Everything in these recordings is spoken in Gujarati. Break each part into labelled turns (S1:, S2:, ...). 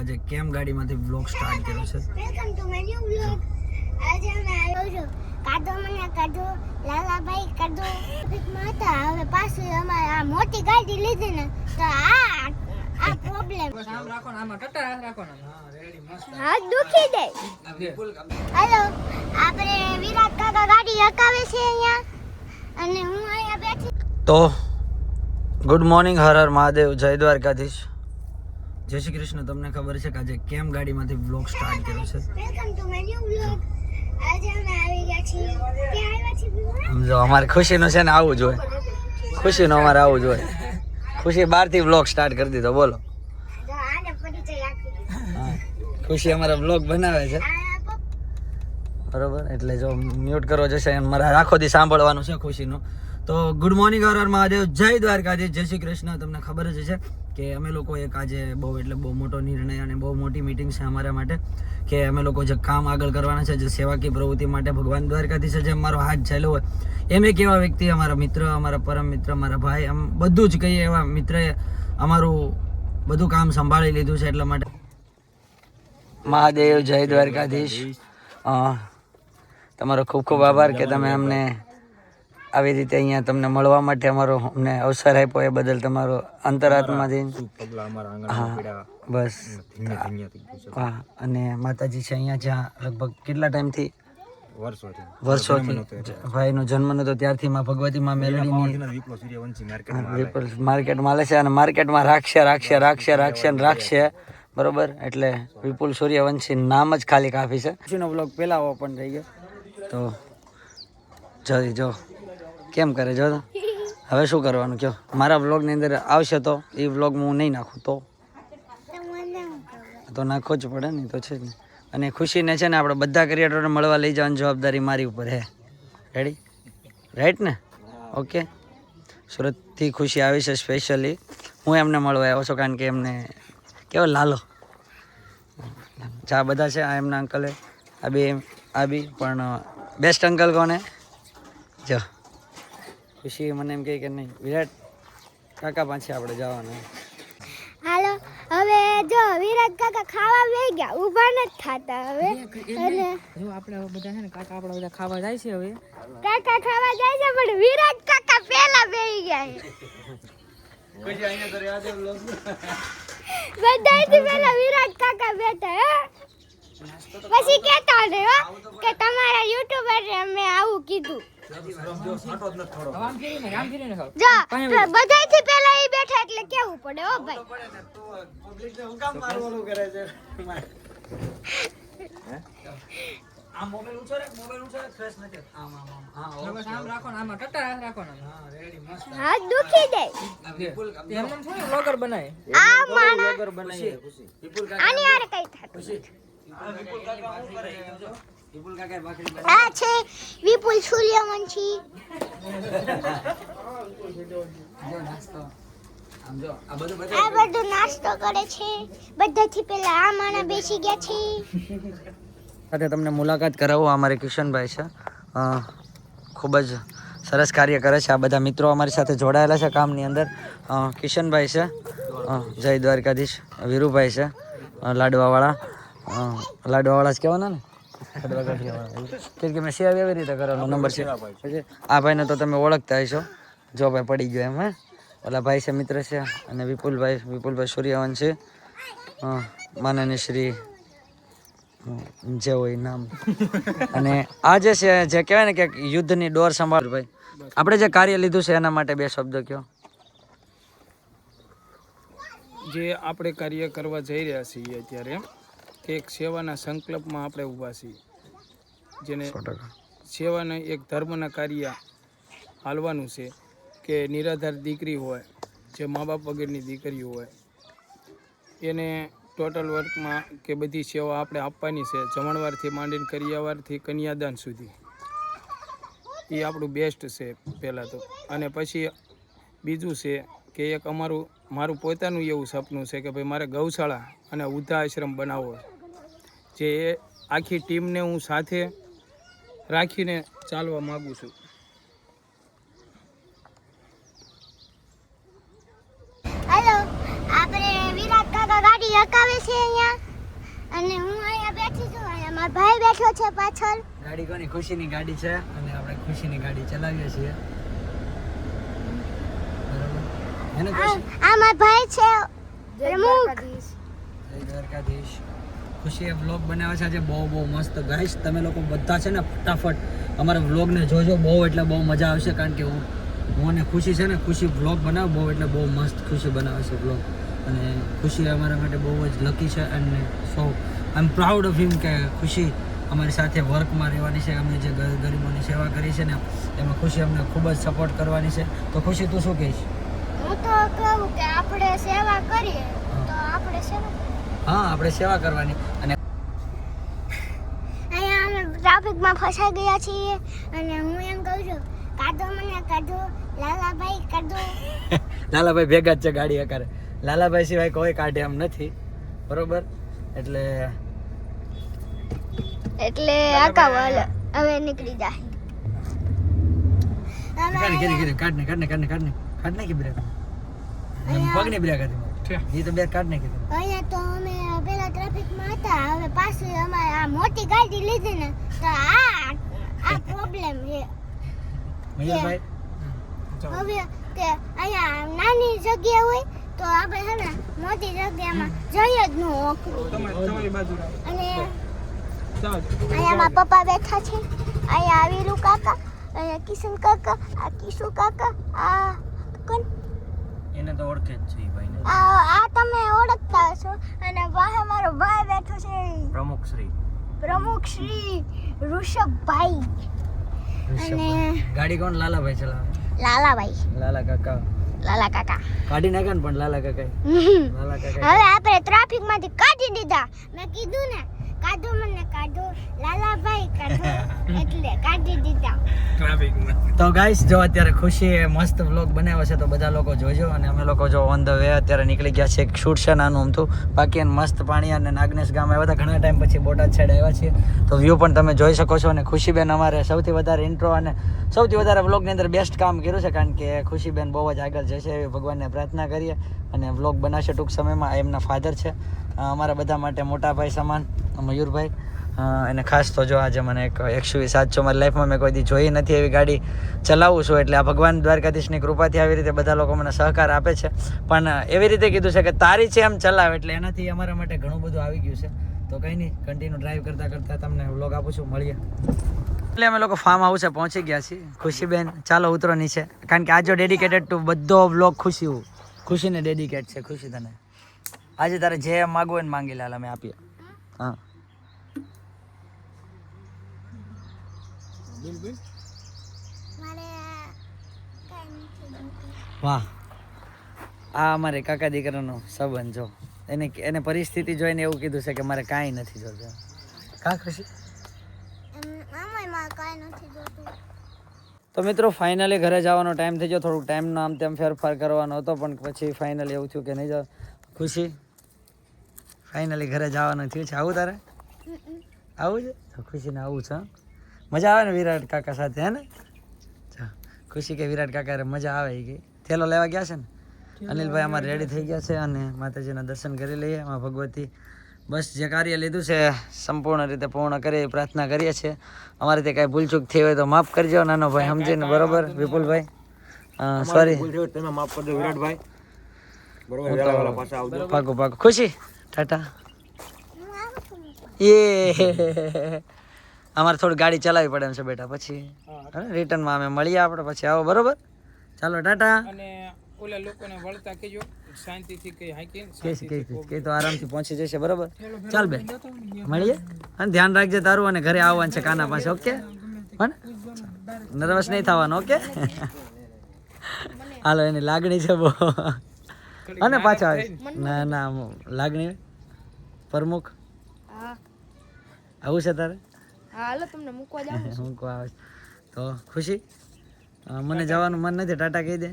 S1: આજે કેમ ગાડીમાંથી વ્લોગ સ્ટાર્ટ કર્યો છે.
S2: Welcome to my new vlog. આજે અમે આવ્યો છું કાઢો મને કાઢો લાલાભાઈ કાઢો માતા. હવે પાછી અમારે આ મોટી ગાડી લીધી ને તો આ પ્રોબ્લેમ.
S3: આમ રાખો ને, આમાં ટટા રાખો ને.
S2: હાથ દુખી દે. હાલો, આપણે વિરાટ કાકા ગાડી હકાવે છે અહીંયા અને હું અહીંયા બેઠી.
S1: તો ગુડ મોર્નિંગ, હર હર મહાદેવ, જય દ્વારકાધીશ, જય શ્રી કૃષ્ણ. તમને ખબર છે કે આજે કેમ ગાડીમાંથી વ્લોગ સ્ટાર્ટ કર્યો છે.
S2: Welcome to my new vlog. આજે અમે આવી ગયા છીએ. ક્યાં આવ્યા છીએ?
S1: સમજો, અમારે ખુશીનું છે ને આવું જોઈએ. ખુશીનું અમારે આવું જોઈએ. ખુશી બહારથી વ્લોગ સ્ટાર્ટ કરી દીધો. બોલો.
S2: જો આને પરિચય આપી.
S1: હા, ખુશી અમારા વ્લોગ બનાવે છે, બરોબર. એટલે જો મ્યુટ કરવો જશે એમ મારે આખો દી સાંભળવાનું છે ખુશીનું. તો ગુડ મોર્નિંગ, હર હર મહાદેવ, જય દ્વારકાધીશ, જય શ્રી કૃષ્ણ. તમને ખબર જ છે કે અમે લોકો એક આજે બહુ મોટો નિર્ણય અને બહુ મોટી મીટિંગ છે અમારા માટે કે અમે લોકો જે કામ આગળ કરવાના છે, જે સેવાકીય પ્રવૃત્તિ માટે ભગવાન દ્વારકાધીશે જે અમારો હાથ ચાલ્યો હોય એમ એક એવા વ્યક્તિ, અમારા મિત્ર, અમારા પરમ મિત્ર, મારા ભાઈ, આમ બધું જ કહીએ એવા મિત્રએ અમારું બધું કામ સંભાળી લીધું છે. એટલા માટે મહાદેવ, જય દ્વારકાધીશ. તમારો ખૂબ ખૂબ આભાર કે તમે અમને આવી રીતે અહીંયા તમને મળવા માટે અમારો અમને અવસર આપ્યો એ બદલ તમારો અંતરાત્માથી હા બસ. હા, અને માતાજી છે અહીંયા જ્યાં લગભગ કેટલા ટાઈમથી વર્ષોથી ભાઈનો જન્મ નતો ત્યારથી માં ભગવતી માં મેલડીની માર્કેટમાં લે છે અને માર્કેટમાં રાખશે બરોબર. એટલે વિપુલ સૂર્યવંશી નામ જ ખાલી કાફી છે. ખુશીનો બ્લોગ પહેલા ઓપન થઈ ગયો તો જો કેમ કરે જો. હવે શું કરવાનું કયો? મારા વ્લોગની અંદર આવશે તો એ વ્લોગ હું નહીં નાખું તો નાખવો જ પડે ને, તો છે જ ને. અને ખુશીને છે ને આપણે બધા ક્રિએટરોને મળવા લઈ જવાની જવાબદારી મારી ઉપર હે. રેડી? રાઈટ ને? ઓકે. સુરતથી ખુશી આવી છે સ્પેશિયલી. હું એમને મળવા આવ્યો છું કારણ કે એમને કેવો લાલો જા બધા છે. આ એમના અંકલે આ બી પણ બેસ્ટ અંકલ કોને જો ખુશી મને એમ કહે કે નહીં વિરાટ કાકા પાસે આપણે જવાનું.
S2: હાલો, હવે જો વિરાટ કાકા ખાવા બેસી ગયા, ઊભા નથી થતા હવે. અને
S3: જો આપણે બધા છે ને કાકા આપણા બધા ખાવા જાય છે હવે.
S2: કાકા ખાવા જાય છે પણ વિરાટ કાકા પહેલા બેસી ગયા છે. બધાયથી પહેલા વિરાટ કાકા બેઠા હે. પછી કહેતા ને કે તમારા યુટ્યુબર અમે આવું કીધું.
S3: આમ ફેરીને ખાવ.
S2: જો બધાયથી પહેલા એ બેઠા એટલે કેવું પડે હો ભાઈ.
S1: આમ મોબાઈલ ઊંચો ફ્રેશ નથી. આમ
S3: બસ આમ રાખો ને, આમાં ટટા રાખો ને.
S2: હાથ દુખી દે.
S3: એમને થોડી વ્લોગર બનાય.
S2: આ માણા
S1: વ્લોગર બનાવીએ.
S2: આની આરે કઈ થાતું.
S1: વિપુલ કાકા ભાખરી
S2: આ છે વિપુલ સૂર્યવંશી. આ બધું નાસ્તો કરે છે. બધાથી પહેલા આ માણા બેસી ગયા છે.
S1: સાથે તમને મુલાકાત કરાવો. અમારે કિશનભાઈ છે, ખૂબ જ સરસ કાર્ય કરે છે. આ બધા મિત્રો અમારી સાથે જોડાયેલા છે કામની અંદર. કિશનભાઈ છે, જય દ્વારકાધીશ. વીરુભાઈ છે, લાડવાવાળા જ કહેવાના ને, કે મેં શેર એવી રીતે કરવાનો નંબર છે. આ ભાઈને તો તમે ઓળખતા હશો, જો ભાઈ પડી ગયો એમ. હે, ઓલા ભાઈ છે, મિત્ર છે. અને વિપુલભાઈ સૂર્યવંશી, માનનીય શ્રી જે હોય નામ. અને આ જે છે જે કહેવાય ને કે યુદ્ધની ડોર સંભાળ ભાઈ, આપણે જે કાર્ય લીધું છે એના માટે બે શબ્દ કહો.
S4: જે આપણે કાર્ય કરવા જઈ રહ્યા છીએ અત્યારે તે એક સેવાના સંકલ્પમાં આપણે ઊભા છીએ, જેને સેવાના એક ધર્મના કાર્ય હાલવાનું છે. કે નિરાધાર દીકરી હોય, જે મા બાપ વગરની દીકરીઓ હોય, એને ટોટલ વર્કમાં કે બધી સેવા આપણે આપવાની છે. જમણવારથી માંડીને કરિયાવારથી કન્યાદાન સુધી એ આપણું બેસ્ટ છે પહેલાં તો. અને પછી બીજું છે કે એક મારું પોતાનું એવું સપનું છે કે ભાઈ મારે ગૌશાળા અને વૃદ્ધા આશ્રમ બનાવવો, જે આખી ટીમને હું સાથે રાખીને ચાલવા માગું છું.
S2: હાલો, આપણે વિરાટ કાકા ગાડી ગાડી રકાવે છે અહીંયા અને હું અહીંયા બેઠી છું અહીંયા મારો ભાઈ બેઠો છે પાછળ
S1: ગાડી કોની ખુશીની ગાડી છે અને આપણે ખુશીની ગાડી ચલાવીએ છીએ બરાબર એને ખુશી
S2: આ મારો ભાઈ છે પ્રમુખ
S1: જય દ્વારકાધીશ ખુશીએ વ્લોગ બનાવ્યા છે આજે બહુ મસ્ત ગાઈસ તમે લોકો બધા છે ને ફટાફટ અમારા વ્લોગને જોજો બહુ એટલે બહુ મજા આવશે કારણ કે હું અને ખુશી છે ને ખુશી વ્લોગ બનાવે બહુ એટલે બહુ મસ્ત ખુશી બનાવે છે વ્લોગ અને ખુશી અમારા માટે બહુ જ લકી છે અને સો આઈ એમ પ્રાઉડ ઓફ હિમ કે ખુશી અમારી સાથે વર્કમાં રહેવાની છે અમે જે ગરીબોની સેવા કરી છે ને એમાં ખુશી અમને ખૂબ જ સપોર્ટ કરવાની છે તો ખુશી તું શું કહીશ
S2: હું તો કહું કે આપણે સેવા કરીએ તો આપણે સેવા
S1: હા આપણે સેવા કરવાની અને
S2: અહીંયા અમે ટ્રાફિકમાં ફસાઈ ગયા છીએ અને હું એમ કહું છું કાઢો મને કાઢો લાલાભાઈ કાઢો
S1: લાલાભાઈ ભેગા જ છે ગાડી અકારે લાલાભાઈ સિવાય કોઈ કાઢે એમ નથી બરોબર એટલે
S2: આકા હવે નીકળી જાય
S1: કાઢને કે બ્રેક પગની બ્રેક હતી એ તો બે કાઢ નાખી
S2: અહીંયા તો અમે પેલા ટ્રાફિકમાં હતા હવે પાછી અમારે આ મોટી ગાડી લીધી ને તો આ પ્રોબ્લેમ છે
S1: મયુરભાઈ
S2: હવે કે અહીંયા નાની જગ્યા હોય તો આપણે છે ને મોટી જગ્યામાં જઈ જ ન ઓખું અને અહીંયા મારા પપ્પા બેઠા છે અહીંયા આવીરુ કાકા અહીંયા કિશન કાકા આ કિશુ કાકા આ કોણ
S1: એને તો ઓળખે જ છે ભાઈને
S2: આ તમે ઓળખતા હશો અને વાહે મારો ભાઈ બેઠો છે પ્રમુખ શ્રી ઋષભભાઈ અને
S1: ગાડી કોણ લાલાભાઈ ચલાવે
S2: લાલાભાઈ
S1: લાલા કાકા કાઢી નાખે ને પણ લાલા કાકા
S2: હવે આપણે ટ્રાફિક માંથી કાઢી દીધા મેં કીધું ને કાઢો મને કાઢો લાલાભાઈ કાઢો એટલે કાઢી દીધા
S1: તો ગાઈસ જો અત્યારે ખુશીએ મસ્ત વ્લોગ બનાવ્યો છે તો બધા લોકો જોજો અને અમે લોકો જો ઓન ધ વે અત્યારે નીકળી ગયા છે એક શૂટ છે નાનું અમથું બાકી એને મસ્ત પાણી અને નાગનેશ ગામ આવ્યા હતા ઘણા ટાઈમ પછી બોટાદ સાઈડ આવ્યા છીએ તો વ્યૂ પણ તમે જોઈ શકો છો અને ખુશીબેન અમારે સૌથી વધારે ઇન્ટ્રો અને સૌથી વધારે વ્લોગની અંદર બેસ્ટ કામ કર્યું છે કારણ કે ખુશીબેન બહુ જ આગળ જશે એવી ભગવાનને પ્રાર્થના કરીએ અને વ્લોગ બનાવશે ટૂંક સમયમાં એમના ફાધર છે અમારા બધા માટે મોટા ભાઈ સમાન મયુરભાઈ અને ખાસ તો જો આજે મને એક 107 મારી લાઈફમાં મેં કોઈ દી જોઈ નથી એવી ગાડી ચલાવું છું એટલે આ ભગવાન દ્વારકાધીશની કૃપાથી આવી રીતે બધા લોકો મને સહકાર આપે છે પણ એવી રીતે કીધું છે કે તારી છે એમ ચલાવ એટલે એનાથી અમારા માટે ઘણું બધું આવી ગયું છે તો કંઈ નહીં કન્ટિન્યુ ડ્રાઈવ કરતાં તમને વ્લોગ આપું છું મળીએ એટલે અમે લોકો ફાર્મ હાઉસે પહોંચી ગયા છીએ ખુશીબેન ચાલો ઉતરો નીચે કારણ કે આ જો ડેડિકેટેડ ટુ બધો વ્લોગ ખુશીને ડેડિકેટ છે ખુશી તને આજે તારે જે માગવું હોય ને માંગી લે અમે આપીએ હા વાહ આ અમારે કાકા દીકરાનો સંબંધ જો એને પરિસ્થિતિ જોઈને એવું કીધું છે કે મારે કાંઈ નથી જોતું કા ખુશી તો મિત્રો ફાઇનલી ઘરે જવાનો ટાઈમ થઈ ગયો થોડુંક ટાઈમનો આમ તેમ ફેરફાર કરવાનો હતો પણ પછી ફાઇનલી એવું થયું કે નહીં જાવ ખુશી ફાઇનલી ઘરે જવાનું થયું છે આવું તારે આવું છે તો ખુશીને આવું છે મજા આવે ને વિરાટ કાકા સાથે હે ને ખુશી કે વિરાટ કાકા મજા આવે એ ગઈ થેલો લેવા ગયા છે ને અનિલભાઈ અમારે રેડી થઈ ગયા છે અને માતાજીના દર્શન કરી લઈએ એમાં ભગવતી બસ જે કાર્ય લીધું છે સંપૂર્ણ રીતે પૂર્ણ કરી પ્રાર્થના કરીએ છીએ અમારી કાંઈ ભૂલચૂક થઈ હોય તો માફ કરજો નાનો ભાઈ સમજીને બરોબર વિપુલભાઈ સોરી
S5: માફ કરજો વિરાટભાઈ
S1: પાકું ખુશી ટાટા એ અમારે થોડી ગાડી ચલાવવી પડે એમ છે બેટા પછી રિટર્નમાં અમે મળીએ આપણે પછી આવો બરોબર ચાલો ટાટા
S4: અને ઓલા લોકોને વળતા કહેજો શાંતિથી કઈ હાકી
S1: કે તો આરામથી પહોંચી જશે બરોબર ચાલ બે મળીએ અને ધ્યાન રાખજે તારું અને ઘરે આવવાનું છે કાના પાસે ઓકે પણ નર્વસ નહીં થવાનું ઓકે હાલો એની લાગણી છે બહુ અને પાછા આવે ના લાગણી પ્રમુખ આવું છે તારે
S3: હાલો તમને મૂકવા જાવ
S1: મૂકવા આવે તો ખુશી મને જવાનું મન નથી ટાટા કહી દે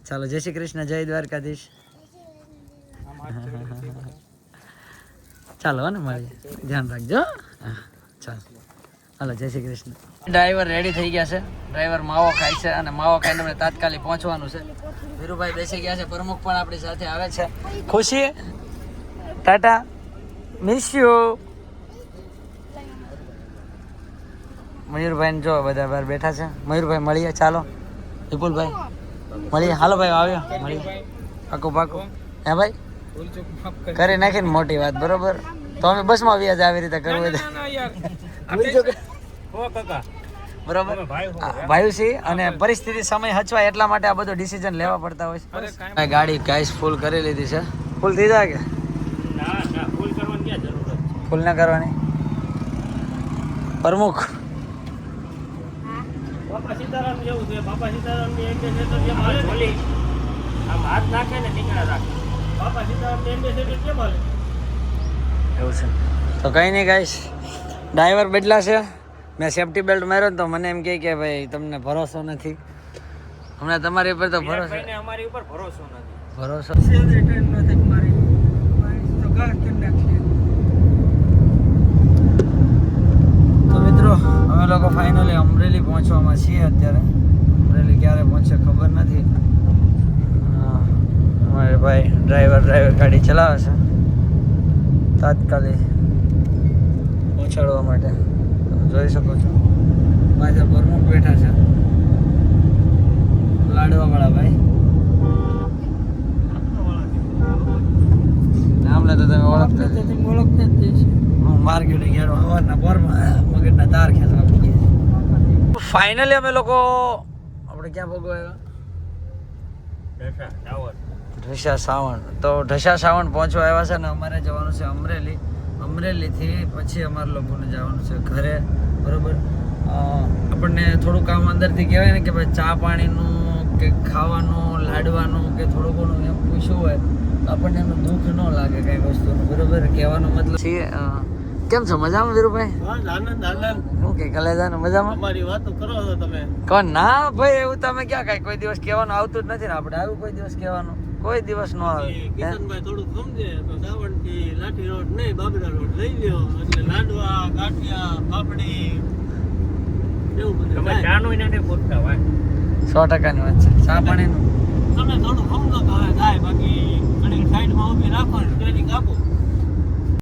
S1: ચાલો જય શ્રી કૃષ્ણ જય દ્વારકાધીશ ચાલો ને મળીએ ધ્યાન રાખજો ચાલો હાલો જય શ્રી કૃષ્ણ ડ્રાઈવર રેડી થઈ ગયા છે ડ્રાઈવર માવો ખાય છે અને માવો ખાઈને આપણે તાત્કાલિક પહોંચવાનું છે વીરુભાઈ બેસી ગયા છે પ્રમુખ પણ આપણી સાથે આવે છે ખુશી ટાટા મિસ યુ. મયુરભાઈ જો બધા બહાર બેઠા છે. મયુરભાઈ મળીએ, ચાલો. વિપુલભાઈ મળીએ, હાલો ભાઈ આવ્યો મળીએ. પાકું પાકું. હે ભાઈ
S4: ભૂલચૂક માફ કરજો.
S1: કરી નાખીને મોટી વાત, બરોબર. તો અમે બસમાં વ્યાજ આવી રીતે કરવું હોય તો.
S4: ના, ના, યાર.
S1: ભૂલચૂક.
S5: હો કાકા
S1: બરોબર.
S5: ભાઈ હું
S1: ભાઈ છે અને પરિસ્થિતિ સમય હચવાય એટલા માટે આ બધું ડિસિઝન લેવા પડતા હોય
S4: અરે
S1: છે.
S4: કાંઈ
S1: ભાઈ ગાડી ગાઈસ ફૂલ કરી લીધી છે. ફૂલ થઈ જાય કે
S5: ના ના ફૂલ કરવાની ક્યાં જરૂર છે
S1: ફૂલ ના કરવાની? પ્રમુખ
S5: બાપા સીતારામ જેવું છે બાપા સીતારામ ની એમ્બેસેડર જેમ હાલે બોલી આમ હાથ નાખે ને ટીંગડા રાખે બાપા સીતારામ ની એમ્બેસેડર કેમ હાલે
S1: એવું છે. તો કંઈ નહીં ગાઈસ, ડ્રાઈવર બદલા છે. મેં સેફટી બેલ્ટ માર્યો ને તો મને એમ કહે કે ભાઈ તમને ભરોસો નથી. હમણાં તમારી ઉપર તો ભરોસો
S5: ભાઈને અમારી ઉપર ભરોસો નથી
S1: ભરોસો તો મિત્રો અમે લોકો ફાઇનલી અમરેલી પહોંચવામાં છીએ. અત્યારે અમરેલી ક્યારે પહોંચે ખબર નથી. અમારે ભાઈ ડ્રાઈવર ગાડી ચલાવે છે તાત્કાલિક પહોંચાડવા માટે. તમે જોઈ શકો છો પાછળ પ્રમુખ બેઠા છે, લાડવાવાળા ભાઈ. નામને તો તમે ઓળખતા જ છે. માર્કેટિંગ યાર સવારના પોરમાં મગજના તાર ખેંચવા પૂગી. ફાઇનલી અમે લોકો આપણે ક્યાં ભોગવાયા? ઢસા સાવણ. તો ઢસા સાવણ પહોંચવા આવ્યા છે ને અમારે જવાનું છે અમરેલી. અમરેલીથી પછી અમારે લોકોને જવાનું છે ઘરે, બરોબર. આપણને થોડું કામ અંદરથી કહેવાય ને કે ભાઈ ચા પાણીનું કે ખાવાનું લાડવાનું કે થોડું ઘણું એમ પૂછવું હોય તો આપણને એનું દુઃખ ન લાગે કઈ વસ્તુનું, બરોબર. કહેવાનો મતલબ છે. કેમ છો? મજામાં વીરુભાઈ?
S5: આનંદ આનંદ
S1: શું કે કલેજાને મજામાં?
S5: અમારી વાતો કરો છો તમે
S1: કોણ ના ભાઈ, એવું તમે ક્યાં કઈ કોઈ દિવસ કહેવાનું આવતું જ નથી ને આપણે આવ્યું કોઈ દિવસ કહેવાનું કોઈ દિવસ ન આવે.
S5: કિશનભાઈ થોડું સમજે તો સાવણ થી લાઠી રોડ નહીં બાબરા રોડ લઈ લ્યો એટલે લાડવા ગાંઠિયા પાપડી એવું બધું તમે જાનું એને પૂછતા હોય
S1: 100%ની વાત છે. ચા પાણીનું
S5: તમે થોડું સમજો તો હવે થાય બાકી ઘણી સાઈડમાં ઊભી રાખો ને ટ્રેનિંગ આપો